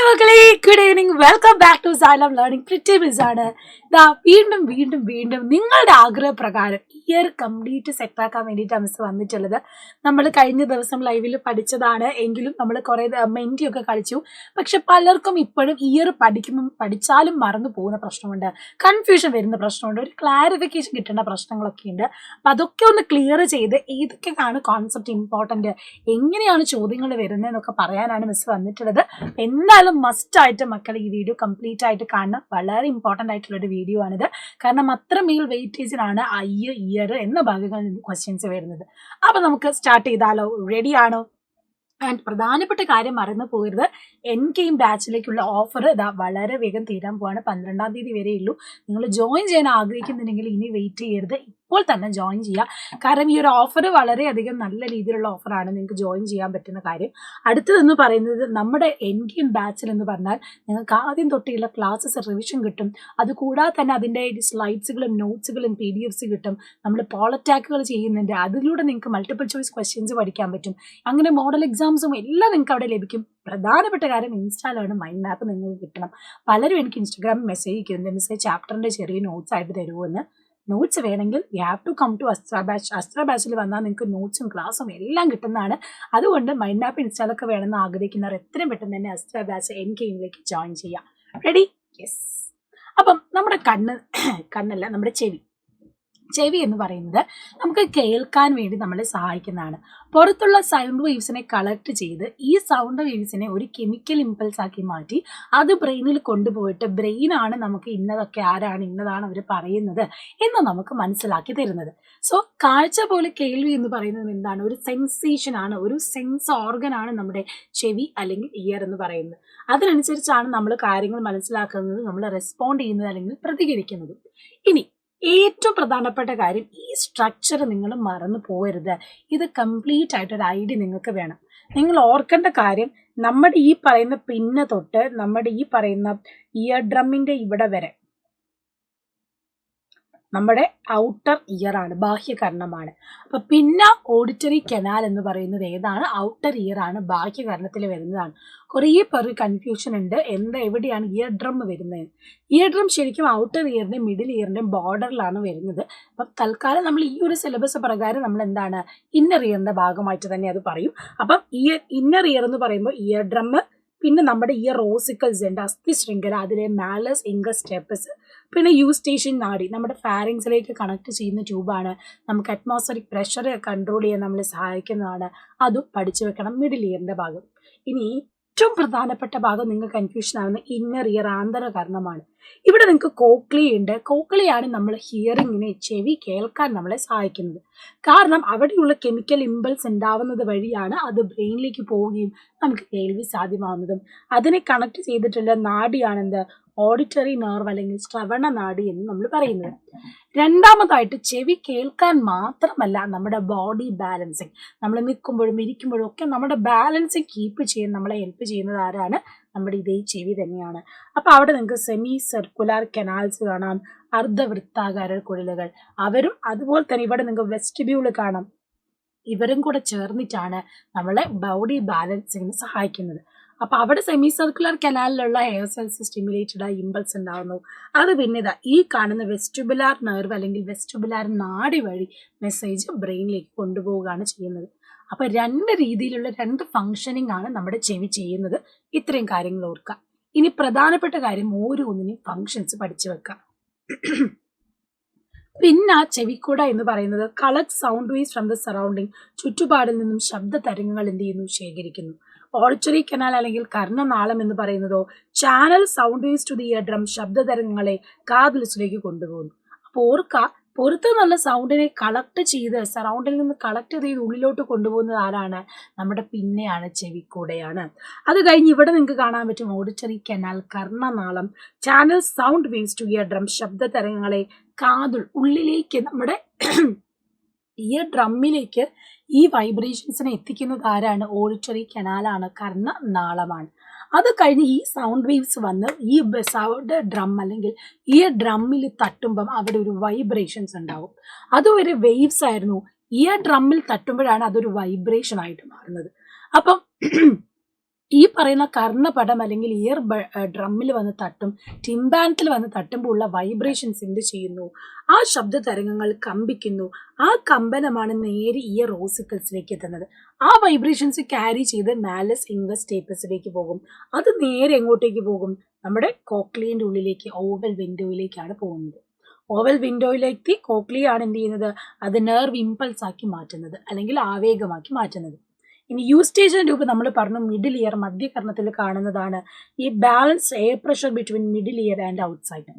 മക്കളെ, good evening. Welcome back to Xylem Learning. Preethi miss ആണ്. ഇതാ വീണ്ടും വീണ്ടും വീണ്ടും നിങ്ങളുടെ ആഗ്രഹപ്രകാരം ഇയർ കംപ്ലീറ്റ് സെറ്റാക്കാൻ വേണ്ടിയിട്ടാണ് മിസ് വന്നിട്ടുള്ളത്. നമ്മൾ കഴിഞ്ഞ ദിവസം ലൈവിൽ പഠിച്ചതാണ് എങ്കിലും നമ്മൾ കുറേ മെൻറ്റിയൊക്കെ കളിച്ചു. പക്ഷെ പലർക്കും ഇപ്പോഴും ഇയർ പഠിച്ചാലും മറന്നു പോകുന്ന പ്രശ്നമുണ്ട്, കൺഫ്യൂഷൻ വരുന്ന പ്രശ്നമുണ്ട്, ഒരു ക്ലാരിഫിക്കേഷൻ കിട്ടേണ്ട പ്രശ്നങ്ങളൊക്കെ ഉണ്ട്. അപ്പം അതൊക്കെ ഒന്ന് ക്ലിയർ ചെയ്ത് ഏതൊക്കെയാണ് കോൺസെപ്റ്റ് ഇമ്പോർട്ടൻറ്റ്, എങ്ങനെയാണ് ചോദ്യങ്ങൾ വരുന്നതെന്നൊക്കെ പറയാനാണ് മിസ് വന്നിട്ടുള്ളത്. എന്തായാലും മസ്റ്റ് ആയിട്ട് മക്കൾ ഈ വീഡിയോ കംപ്ലീറ്റ് ആയിട്ട് കാണണം. വളരെ ഇമ്പോർട്ടൻ്റ് ആയിട്ടുള്ളൊരു വീഡിയോ ആണിത്. കാരണം അത്രമേൽ വെയിറ്റേജിലാണ് ഇയർ എന്ന ഭാഗങ്ങളിൽ നിന്ന് ക്വസ്റ്റ്യൻസ് വരുന്നത്. അപ്പം നമുക്ക് സ്റ്റാർട്ട് ചെയ്താലോ? റെഡി ആണോ? ആൻഡ് പ്രധാനപ്പെട്ട കാര്യം മറന്നു പോകരുത്, NKM ബാച്ചിലേക്കുള്ള ഓഫർ ഇതാ വളരെ വേഗം തീരാൻ പോവാണ്. 12-ാം തീയതി വരെ ഉള്ളൂ. നിങ്ങൾ ജോയിൻ ചെയ്യാൻ ആഗ്രഹിക്കുന്നുണ്ടെങ്കിൽ ഇനി വെയിറ്റ് ചെയ്യരുത്, ഇപ്പോൾ തന്നെ ജോയിൻ ചെയ്യുക. കാരണം ഈ ഒരു ഓഫർ വളരെയധികം നല്ല രീതിയിലുള്ള ഓഫറാണ്, നിങ്ങൾക്ക് ജോയിൻ ചെയ്യാൻ പറ്റുന്ന കാര്യം. അടുത്തതെന്ന് പറയുന്നത് നമ്മുടെ NKM ബാച്ചിൽ എന്ന് പറഞ്ഞാൽ നിങ്ങൾക്ക് ആദ്യം തൊട്ടുള്ള ക്ലാസ്സസ് റിവിഷൻ കിട്ടും. അതുകൂടാതെ തന്നെ അതിൻ്റെ സ്ലൈഡ്സുകളും നോട്ട്സുകളും PDFs കിട്ടും. നമ്മൾ പോളറ്റാക്കുകൾ ചെയ്യുന്നുണ്ട്, അതിലൂടെ നിങ്ങൾക്ക് മൾട്ടിപ്പിൾ ചോയ്സ് ക്വസ്റ്റ്യൻസ് പഠിക്കാൻ പറ്റും. അങ്ങനെ മോഡൽ എക്സാംസും എല്ലാം നിങ്ങൾക്ക് അവിടെ ലഭിക്കും. പ്രധാനപ്പെട്ട കാര്യം ഇൻസ്റ്റാളാണ് മൈൻഡ് മാപ്പ് നിങ്ങൾക്ക് കിട്ടണം. പലരും എനിക്ക് ഇൻസ്റ്റാഗ്രാമിൽ മെസ്സേജ് ചെയ്യുന്നുണ്ട്, മിസ്സേ ചാപ്റ്ററിൻ്റെ ചെറിയ നോട്ട്സ് ആയിട്ട് തരുമെന്ന്. നോട്ട്സ് വേണമെങ്കിൽ you have to come to Astra batch. അസ്ത്ര ബാച്ചിൽ വന്നാൽ നിങ്ങൾക്ക് നോട്ട്സും ക്ലാസ്സും എല്ലാം കിട്ടുന്നതാണ്. അതുകൊണ്ട് മൈൻഡ് മാപ്പ് ഇൻസ്റ്റാളൊക്കെ വേണമെന്ന് ആഗ്രഹിക്കുന്നവർ എത്രയും പെട്ടെന്ന് തന്നെ അസ്ത്ര ബാച്ച് NKMലേക്ക് ജോയിൻ ചെയ്യാം. റെഡി? യെസ്. അപ്പം നമ്മുടെ കണ്ണല്ല, നമ്മുടെ ചെവി എന്ന് പറയുന്നത് നമുക്ക് കേൾക്കാൻ വേണ്ടി നമ്മളെ സഹായിക്കുന്നതാണ്. പുറത്തുള്ള സൗണ്ട് വേവ്സിനെ കളക്ട് ചെയ്ത് ഈ സൗണ്ട് വേവ്സിനെ ഒരു കെമിക്കൽ ഇമ്പൾസ് ആക്കി മാറ്റി അത് ബ്രെയിനിൽ കൊണ്ടുപോയിട്ട് ബ്രെയിനാണ് നമുക്ക് ഇന്നതൊക്കെ ആരാണ് ഇന്നതാണ് അവർ പറയുന്നത് എന്ന് നമുക്ക് മനസ്സിലാക്കി തരുന്നത്. സോ കാഴ്ച പോലെ കേൾവി എന്ന് പറയുന്നത് എന്താണ്? ഒരു സെൻസേഷൻ ആണ്, ഒരു സെൻസ് ഓർഗൻ ആണ് നമ്മുടെ ചെവി അല്ലെങ്കിൽ ഇയർ എന്ന് പറയുന്നത്. അതിനനുസരിച്ചാണ് നമ്മൾ കാര്യങ്ങൾ മനസ്സിലാക്കുന്നത്, നമ്മൾ റെസ്പോണ്ട് ചെയ്യുന്നത് അല്ലെങ്കിൽ പ്രതികരിക്കുന്നത്. ഇനി ഏറ്റവും പ്രധാനപ്പെട്ട കാര്യം, ഈ സ്ട്രക്ചർ നിങ്ങൾ മറന്നു പോകരുത്. ഇത് കംപ്ലീറ്റ് ആയിട്ടൊരു ഐഡിയ നിങ്ങൾക്ക് വേണം. നിങ്ങൾ ഓർക്കേണ്ട കാര്യം, നമ്മുടെ ഈ പറയുന്ന പിന്ന് തൊട്ട് നമ്മുടെ ഈ പറയുന്ന ഇയർ ഡ്രമ്മിന്റെ ഇവിടെ വരെ നമ്മുടെ ഔട്ടർ ഇയർ ആണ്, ബാഹ്യകർണമാണ്. അപ്പൊ പിന്നെ ഓഡിറ്ററി കനാൽ എന്ന് പറയുന്നത് ഏതാണ്? ഔട്ടർ ഇയർ ആണ്, ബാഹ്യകർണത്തിൽ വരുന്നതാണ്. കുറേ പേർക്ക് കൺഫ്യൂഷൻ ഉണ്ട്, എവിടെയാണ് ഇയർ ഡ്രം വരുന്നത്. ഇയർ ഡ്രം ശരിക്കും ഔട്ടർ ഇയറിന്റെയും മിഡിൽ ഇയറിന്റെയും ബോർഡറിലാണ് വരുന്നത്. അപ്പം തൽക്കാലം നമ്മൾ ഈ ഒരു സിലബസ് പ്രകാരം നമ്മൾ എന്താണ് ഇന്നർ ഇയറിന്റെ ഭാഗമായിട്ട് തന്നെ അത് പറയും. അപ്പം ഇന്നർ ഇയർ എന്ന് പറയുമ്പോൾ ഇയർ ഡ്രം, പിന്നെ നമ്മുടെ ഇയർ റോസിക്കൽസ് ഉണ്ട്, അസ്ഥി ശൃംഖല, അതിലെ മാലസ്, ഇംഗസ്, സ്റ്റെപ്പസ്, പിന്നെ യൂസ്റ്റേഷ്യൻ നാഡി നമ്മുടെ ഫാരിങ്സിലേക്ക് കണക്ട് ചെയ്യുന്ന ട്യൂബാണ്. നമുക്ക് അറ്റ്മോസ്ഫറിക് പ്രഷർ കൺട്രോൾ ചെയ്യാൻ നമ്മളെ സഹായിക്കുന്നതാണ്. അതും പഠിച്ചു വെക്കണം, മിഡിൽ ഇയറിന്റെ ഭാഗം. ഇനി ഏറ്റവും പ്രധാനപ്പെട്ട ഭാഗം നിങ്ങൾ കൺഫ്യൂഷൻ ആവുന്ന ഇന്നർ ഇയർ ആന്തരകർണമാണ്. ഇവിടെ നിങ്ങൾക്ക് കോക്ലി ഉണ്ട്. കോക്ലിയാണ് നമ്മൾ ഹിയറിങ്ങിനെ, ചെവി കേൾക്കാൻ നമ്മളെ സഹായിക്കുന്നത്. കാരണം അവിടെയുള്ള കെമിക്കൽ ഇമ്പൾസ് ഉണ്ടാവുന്നത് വഴിയാണ് അത് ബ്രെയിനിലേക്ക് പോവുകയും നമുക്ക് കേൾവി സാധ്യമാവുന്നതും. അതിനെ കണക്ട് ചെയ്തിട്ടുള്ള നാഡിയാണെന്ത്? ഓഡിറ്ററി നെർവ് അല്ലെങ്കിൽ ശ്രവണ നാഡി എന്ന് നമ്മൾ പറയുന്നത്. രണ്ടാമതായിട്ട് ചെവി കേൾക്കാൻ മാത്രമല്ല നമ്മുടെ ബോഡി ബാലൻസിങ്, നമ്മൾ നിൽക്കുമ്പോഴും ഇരിക്കുമ്പോഴും ഒക്കെ നമ്മുടെ ബാലൻസിങ് കീപ്പ് ചെയ്യാൻ നമ്മളെ ഹെൽപ്പ് ചെയ്യുന്നത് ആരാണ്? നമ്മുടെ ഇതേ ചെവി തന്നെയാണ്. അപ്പൊ അവിടെ നിങ്ങൾക്ക് സെമി സർക്കുലർ കനാൽസ് കാണാം, അർദ്ധവൃത്താകാര കുഴലുകൾ, അവരും അതുപോലെ തന്നെ ഇവിടെ നിങ്ങൾക്ക് വെസ്റ്റിബ്യൂള് കാണാം. ഇവരും കൂടെ ചേർന്നിട്ടാണ് നമ്മളെ ബോഡി ബാലൻസിങ്ങിന് സഹായിക്കുന്നത്. അപ്പൊ അവിടെ സെമി സർക്കുലർ കനാലിലുള്ള ഹെയർ സെൽസ് സ്റ്റിമുലേറ്റഡ് ആയി ഇമ്പൾസ് ഉണ്ടാവുന്നു. അത് പിന്നെ ഈ കാണുന്ന വെസ്റ്റിബുലാർ നെർവ് അല്ലെങ്കിൽ വെസ്റ്റിബുലാർ നാഡി വഴി മെസ്സേജ് ബ്രെയിനിലേക്ക് കൊണ്ടുപോവുകയാണ് ചെയ്യുന്നത്. അപ്പൊ രണ്ട് രീതിയിലുള്ള രണ്ട് ഫങ്ഷനിങ് ആണ് നമ്മുടെ ചെവി ചെയ്യുന്നത്. ഇത്രയും കാര്യങ്ങൾ ഓർക്കുക. ഇനി പ്രധാനപ്പെട്ട കാര്യം, ഓരോന്നിനും ഫങ്ഷൻസ് പഠിച്ചു വെക്കാം. പിന്നെ ചെവിക്കൂട എന്ന് പറയുന്നത് collect sound waves from the surrounding, ചുറ്റുപാടിൽ നിന്നും ശബ്ദ തരംഗങ്ങൾ എന്ത് ചെയ്യുന്നു? ശേഖരിക്കുന്നു. ഓഡിറ്ററി കനാൽ അല്ലെങ്കിൽ കർണനാളം എന്ന് പറയുന്നതോ channel sound waves to the ear drum, ശബ്ദ തരംഗങ്ങളെ കാതിലിലേക്ക് കൊണ്ടുപോകുന്നു. അപ്പോൾ ഓർക്കുക, പുറത്തു നിന്നുള്ള സൗണ്ടിനെ കളക്ട് ചെയ്ത് സറൗണ്ടിൽ നിന്ന് കളക്ട് ചെയ്ത് ഉള്ളിലോട്ട് കൊണ്ടുപോകുന്നത് ആരാണ്? നമ്മുടെ പിന്നെയാണ്, ചെവിക്കൂടെയാണ്. അത് കഴിഞ്ഞ് ഇവിടെ നിങ്ങൾക്ക് കാണാൻ പറ്റും ഓഡിറ്ററി കനാൽ, കർണനാളം, channel sound waves to ear drum, ശബ്ദ തരംഗങ്ങളെ ഉള്ളിലേക്ക് നമ്മുടെ ഇയർ ഡ്രമ്മിലേക്ക് ഈ വൈബ്രേഷൻസിനെ എത്തിക്കുന്നത് ആരാണ്? ഓഡിറ്ററി കനാലാണ്, കർണനാളമാണ്. അത് കഴിഞ്ഞ് ഈ സൗണ്ട് വേവ്സ് വന്ന് ഈ സൗണ്ട് ഡ്രം അല്ലെങ്കിൽ ഇയർ ഡ്രമ്മിൽ തട്ടുമ്പം അവിടെ ഒരു വൈബ്രേഷൻസ് ഉണ്ടാവും. അതും ഒരു വേവ്സ് ആയിരുന്നു, ഇയർ ഡ്രമ്മിൽ തട്ടുമ്പോഴാണ് അതൊരു വൈബ്രേഷൻ ആയിട്ട് മാറുന്നത്. അപ്പം ഈ പറയുന്ന കർണപടം അല്ലെങ്കിൽ ഇയർ ഡ്രമ്മിൽ വന്ന് തട്ടും, ടിംബാനത്തിൽ വന്ന് തട്ടുമ്പോൾ ഉള്ള വൈബ്രേഷൻസ് എന്ത് ചെയ്യുന്നു? ആ ശബ്ദ തരംഗങ്ങൾ കമ്പിക്കുന്നു. ആ കമ്പനമാണ് നേരെ ഇയർ ഓസിക്കിൾസിലേക്ക് എത്തുന്നത്. ആ വൈബ്രേഷൻസ് ക്യാരി ചെയ്ത് മാലസ് ഇൻകസ് സ്റ്റേപ്പസിലേക്ക് പോകും. അത് നേരെ എങ്ങോട്ടേക്ക് പോകും? നമ്മുടെ കോക്ലിയന്റെ ഉള്ളിലേക്ക്, ഓവൽ വിൻഡോയിലേക്കാണ് പോകുന്നത്. ഓവൽ വിൻഡോയിലേക്ക് കോക്ലിയാണ് എന്ത് ചെയ്യുന്നത്? അത് നെർവ് ഇമ്പൾസ് ആക്കി മാറ്റുന്നത്, അല്ലെങ്കിൽ ആവേഗമാക്കി മാറ്റുന്നത്. ഇനി യൂസ്റ്റേഷൻ ട്യൂബ് നമ്മൾ പറഞ്ഞു മിഡിൽ ഇയർ മധ്യകർണത്തിൽ കാണുന്നതാണ്. ഈ balance air pressure between middle year and outside.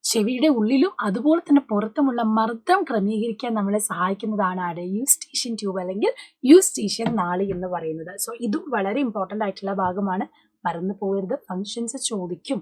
ചെവിയുടെ ഉള്ളിലും അതുപോലെ തന്നെ പുറത്തുമുള്ള മർദ്ദം ക്രമീകരിക്കാൻ നമ്മളെ സഹായിക്കുന്നതാണ് ആടെ യൂസ്റ്റേഷൻ ട്യൂബ് അല്ലെങ്കിൽ യൂസ്റ്റേഷ്യൻ നാളി എന്ന് പറയുന്നത്. സോ ഇതും വളരെ ഇമ്പോർട്ടൻ്റ് ആയിട്ടുള്ള ഭാഗമാണ്. മറന്നു പോകരുത്, ഫങ്ഷൻസ് ചോദിക്കും.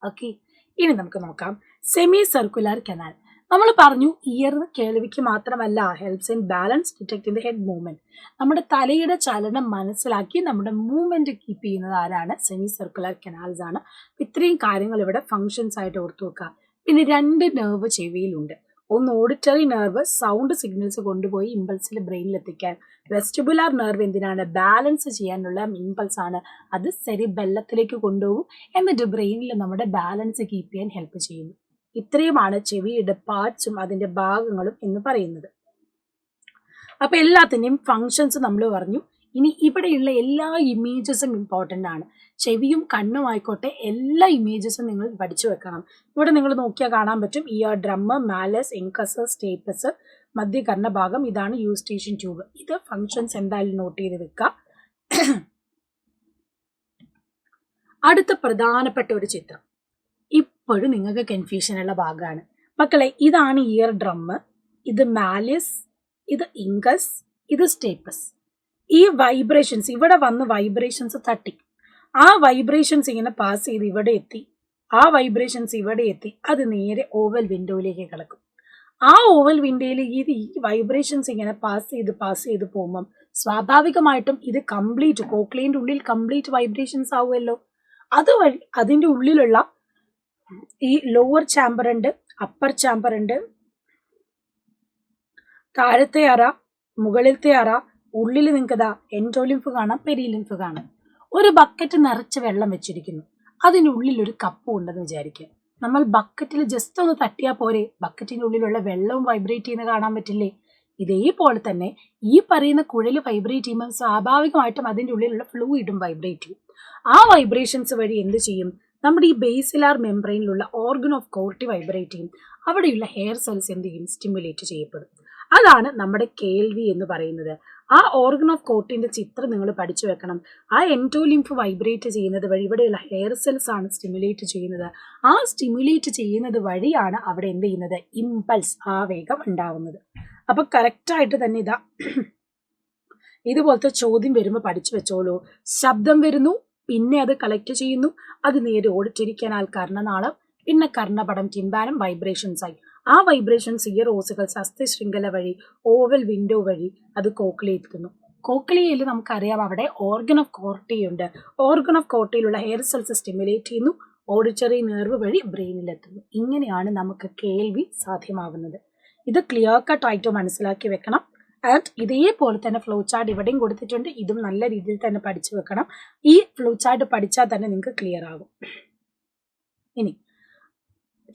ഓക്കെ, ഇനി നമുക്ക് നോക്കാം സെമി സർക്കുലർ കനാൽ. നമ്മൾ പറഞ്ഞു ഇയർ കേൾവിക്ക് മാത്രമല്ല, helps in balance, detect in the head movement. നമ്മുടെ തലയുടെ ചലനം മനസ്സിലാക്കി നമ്മുടെ മൂവ്മെന്റ് കീപ്പ് ചെയ്യുന്നത് ആരാണ്? സെമി സർക്കുലർ കനാൽസ് ആണ്. ഇത്രയും കാര്യങ്ങൾ ഇവിടെ ഫങ്ഷൻസ് ആയിട്ട് ഓർത്തു വെക്കുക. പിന്നെ 2 നെർവ് ചെവിയിലുണ്ട്. ഒന്ന് ഓഡിറ്ററി നെർവ്, സൗണ്ട് സിഗ്നൽസ് കൊണ്ടുപോയി ഇമ്പൾസിൽ ബ്രെയിനിൽ എത്തിക്കാൻ. വെസ്റ്റിബുലാർ നെർവ് എന്തിനാണ്? ബാലൻസ് ചെയ്യാനുള്ള ഇമ്പൾസ് ആണ്. അത് സെറിബെല്ലത്തിലേക്ക് കൊണ്ടുപോകും, എന്നിട്ട് ബ്രെയിനിൽ നമ്മുടെ ബാലൻസ് കീപ്പ് ചെയ്യാൻ ഹെൽപ്പ് ചെയ്യുന്നു. ഇത്രയുമാണ് ചെവിയുടെ പാർട്സും അതിന്റെ ഭാഗങ്ങളും എന്ന് പറയുന്നത്. അപ്പൊ എല്ലാത്തിന്റെയും ഫങ്ഷൻസ് നമ്മൾ പറഞ്ഞു. ഇനി ഇവിടെയുള്ള എല്ലാ ഇമേജസും ഇമ്പോർട്ടൻ്റ് ആണ്. ചെവിയും കണ്ണും ആയിക്കോട്ടെ, എല്ലാ ഇമേജസും നിങ്ങൾ പഠിച്ചു വെക്കണം. ഇവിടെ നിങ്ങൾ നോക്കിയാൽ കാണാൻ പറ്റും ear drum, Marles, incus, stapes, മധ്യകർണ ഭാഗം. ഇതാണ് യൂസ്റ്റേഷൻ ട്യൂബ്. ഇത് ഫങ്ഷൻസ് എന്തായാലും നോട്ട് ചെയ്ത് വെക്കുക. അടുത്ത പ്രധാനപ്പെട്ട ഒരു ചിത്രം ഇപ്പോഴും നിങ്ങൾക്ക് കൺഫ്യൂഷൻ ഉള്ള ഭാഗമാണ് മക്കളെ. ഇതാണ് ഇയർ ഡ്രം, ഇത് മാലിസ്, ഇത് ഇൻകസ്, ഇത് സ്റ്റേപ്പസ്. ഈ വൈബ്രേഷൻസ് ഇവിടെ വന്ന് വൈബ്രേഷൻസ് തട്ടി, ആ വൈബ്രേഷൻസ് ഇങ്ങനെ പാസ് ചെയ്ത് ഇവിടെ എത്തി, ആ വൈബ്രേഷൻസ് ഇവിടെ എത്തി, അത് നേരെ ഓവൽ വിൻഡോയിലേക്ക് കിടക്കും. ആ ഓവൽ വിൻഡോയിലേക്ക് ഈ വൈബ്രേഷൻസ് ഇങ്ങനെ പാസ് ചെയ്ത് പോകുമ്പം സ്വാഭാവികമായിട്ടും ഇത് കംപ്ലീറ്റ് കോക്ലിയന്റെ ഉള്ളിൽ കംപ്ലീറ്റ് വൈബ്രേഷൻസ് ആവുമല്ലോ. അതുവഴി അതിൻ്റെ ഉള്ളിലുള്ള ഈ ലോവർ ചാമ്പർ ഉണ്ട്, അപ്പർ ചാമ്പർ ഉണ്ട്, താഴത്തെ അറ, മുകളിലത്തെ അറ, ഉള്ളിൽ നിങ്ങൾക്കതാ എൻഡോലിംഫ് കാണാം, പെരിലിംഫ് കാണാം. ഒരു ബക്കറ്റ് നിറച്ച് വെള്ളം വെച്ചിരിക്കുന്നു, അതിൻ്റെ ഉള്ളിൽ ഒരു കപ്പും ഉണ്ടെന്ന് വിചാരിക്കുക. നമ്മൾ ബക്കറ്റിൽ ജസ്റ്റ് ഒന്ന് തട്ടിയാൽ പോരെ, ബക്കറ്റിൻ്റെ ഉള്ളിലുള്ള വെള്ളവും വൈബ്രേറ്റ് ചെയ്യുന്ന കാണാൻ പറ്റില്ലേ? ഇതേപോലെ തന്നെ ഈ പറയുന്ന കുഴൽ വൈബ്രേറ്റ് ചെയ്യുമ്പോൾ സ്വാഭാവികമായിട്ടും അതിൻ്റെ ഉള്ളിലുള്ള ഫ്ലൂയിഡും വൈബ്രേറ്റ് ചെയ്യും. ആ വൈബ്രേഷൻസ് വഴി എന്ത് ചെയ്യും? നമ്മുടെ ഈ ബേസിലാർ മെംബ്രെയിനിലുള്ള ഓർഗൻ ഓഫ് കോർട്ടി വൈബ്രേറ്റ് ചെയ്യും. അവിടെയുള്ള ഹെയർ സെൽസ് എന്ത് ചെയ്യും? സ്റ്റിമുലേറ്റ് ചെയ്യപ്പെടും. അതാണ് നമ്മുടെ കേൾവി എന്ന് പറയുന്നത്. ആ ഓർഗൻ ഓഫ് കോർട്ടിന്റെ ചിത്രം നിങ്ങൾ പഠിച്ചു വെക്കണം. ആ എൻഡോലിംഫ് വൈബ്രേറ്റ് ചെയ്യുന്നത് വഴി ഇവിടെയുള്ള ഹെയർ സെൽസ് ആണ് സ്റ്റിമുലേറ്റ് ചെയ്യുന്നത്. ആ സ്റ്റിമുലേറ്റ് ചെയ്യുന്നത് വഴിയാണ് അവിടെ എന്ത് ചെയ്യുന്നത്? ഇമ്പൾസ്, ആവേഗം ഉണ്ടാവുന്നത്. അപ്പൊ കറക്റ്റായിട്ട് തന്നെ ഇതാ ഇതുപോലത്തെ ചോദ്യം വരുമ്പോൾ പഠിച്ചു വെച്ചോളൂ. ശബ്ദം വരുന്നു, പിന്നെ അത് കളക്ട് ചെയ്യുന്നു, അത് നേരെ ഓഡിറ്ററി കനാൽ, കർണനാളം, പിന്നെ കർണപടം, ടിംബാനം, വൈബ്രേഷൻസ് ആയി. ആ വൈബ്രേഷൻസ് ഇയർ ഓസിക്കൽസ് അസ്ഥി ശൃംഖല വഴി ഓവൽ വിൻഡോ വഴി അത് കോക്ലിയ എത്തുന്നു. കോക്ലിയയിൽ നമുക്കറിയാം അവിടെ ഓർഗൻ ഓഫ് കോർട്ടി ഉണ്ട്. ഓർഗൻ ഓഫ് കോർട്ടിയിലുള്ള ഹെയർ സെൽസ് സ്റ്റിമുലേറ്റ് ചെയ്യുന്നു, ഓഡിറ്ററി നെർവ് വഴി ബ്രെയിനിലെത്തുന്നു. ഇങ്ങനെയാണ് നമുക്ക് കേൾവി സാധ്യമാവുന്നത്. ഇത് ക്ലിയർ കട്ട് ആയിട്ട് മനസ്സിലാക്കി വെക്കണം. ആൻഡ് ഇതേപോലെ തന്നെ ഫ്ലോ ചാർട്ട് ഇവിടെയും കൊടുത്തിട്ടുണ്ട്. ഇതും നല്ല രീതിയിൽ തന്നെ പഠിച്ചു വെക്കണം. ഈ ഫ്ലോ ചാർട്ട് പഠിച്ചാൽ തന്നെ നിങ്ങൾക്ക് ക്ലിയർ ആകും. ഇനി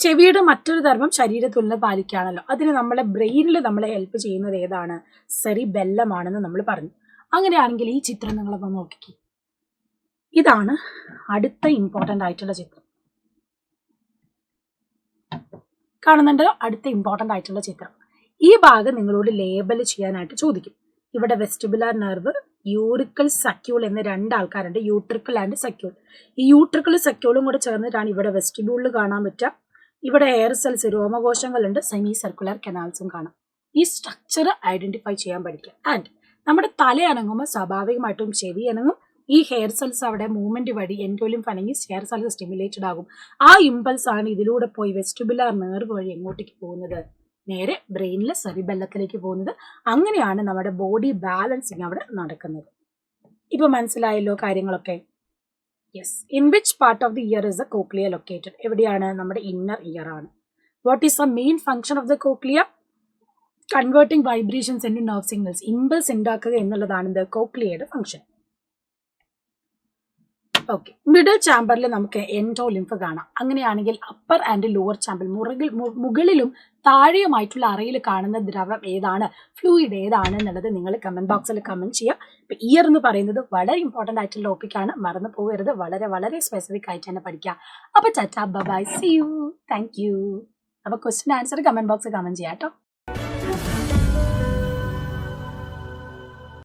ചെവിയുടെ മറ്റൊരു ധർമ്മം ശരീരത്തുള്ളിൽ പാലിക്കുകയാണല്ലോ. അതിന് നമ്മളെ ബ്രെയിനിൽ നമ്മളെ ഹെൽപ്പ് ചെയ്യുന്നത് ഏതാണ്? സെറിബെല്ലമാണെന്ന് നമ്മൾ പറഞ്ഞു. അങ്ങനെയാണെങ്കിൽ ഈ ചിത്രം നിങ്ങളൊന്ന് നോക്കിക്കേ. ഇതാണ് അടുത്ത ഇമ്പോർട്ടൻ്റ് ആയിട്ടുള്ള ചിത്രം. കാണുന്നുണ്ടല്ലോ, അടുത്ത ഇമ്പോർട്ടൻ്റ് ആയിട്ടുള്ള ചിത്രം. ഈ ഭാഗം നിങ്ങളോട് ലേബൽ ചെയ്യാനായിട്ട് ചോദിക്കും. ഇവിടെ വെസ്റ്റിബുലാർ നെർവ്, യൂറിക്കൽ സക്യൂൾ എന്ന 2 ആൾക്കാരുണ്ട്, യൂട്രിക്കൽ ആൻഡ് സക്യൂൾ. ഈ യൂട്രിക്കൽ സക്യൂളും കൂടെ ചേർന്നിട്ടാണ് ഇവിടെ വെസ്റ്റിബ്യൂളിൽ കാണാൻ പറ്റുക. ഇവിടെ എയർ സെൽസ്, രോമകോശങ്ങളുണ്ട്, സെമി സർക്കുലർ കനാൽസും കാണാം. ഈ സ്ട്രക്ചർ ഐഡന്റിഫൈ ചെയ്യാൻ പഠിക്കുക. ആൻഡ് നമ്മുടെ തല അനങ്ങുമ്പോൾ സ്വാഭാവികമായിട്ടും ചെവി അനങ്ങും. ഈ ഹെയർ സെൽസ് അവിടെ മൂവ്മെന്റ് വഴി എൻഡോലിംഫ് അനങ്ങി ഹെയർ സെൽസ് സ്റ്റിമുലേറ്റഡ് ആകും. ആ ഇമ്പൾസ് ആണ് ഇതിലൂടെ പോയി വെസ്റ്റിബുലാർ നെർവ് വഴി എങ്ങോട്ടേക്ക് പോകുന്നത്? നേരെ ബ്രെയിനിലെ സെറിബെല്ലത്തിലേക്ക് പോകുന്നത്. അങ്ങനെയാണ് നമ്മുടെ ബോഡി ബാലൻസിങ് അവിടെ നടക്കുന്നത്. ഇപ്പൊ മനസ്സിലായല്ലോ കാര്യങ്ങളൊക്കെ? Yes. In which part of the year is the cochlea located? എവിടെയാണ്? നമ്മുടെ ഇന്നർ ഇയർ ആണ്. What is the main function of the cochlea? Converting vibrations into nerve signals. Impulse ഉണ്ടാക്കുക എന്നുള്ളതാണ് കോക്ലിയയുടെ ഫംഗ്ഷൻ. ഓക്കെ, മിഡിൽ ചാമ്പറിൽ നമുക്ക് എൻഡോലിംഫ് കാണാം. അങ്ങനെയാണെങ്കിൽ upper and lower chamber മുകളിലും താഴെയുമായിട്ടുള്ള അറയിൽ കാണുന്ന ദ്രവം ഏതാണ്, ഫ്ലൂയിഡ് ഏതാണ് എന്നുള്ളത് നിങ്ങൾ കമന്റ് ബോക്സിൽ കമന്റ് ചെയ്യാം. ഇപ്പൊ ഇയർ എന്ന് പറയുന്നത് വളരെ ഇമ്പോർട്ടന്റ് ആയിട്ടുള്ള ടോപ്പിക്കാണ്, മറന്നു പോകരുത്. വളരെ വളരെ സ്പെസിഫിക് ആയിട്ട് തന്നെ പഠിക്കാം. അപ്പൊ tata bye, see you, thank you. അപ്പൊ ക്വസ്റ്റ്യൻ ആൻസർ കമന്റ് ബോക്സിൽ കമന്റ് ചെയ്യാം കേട്ടോ.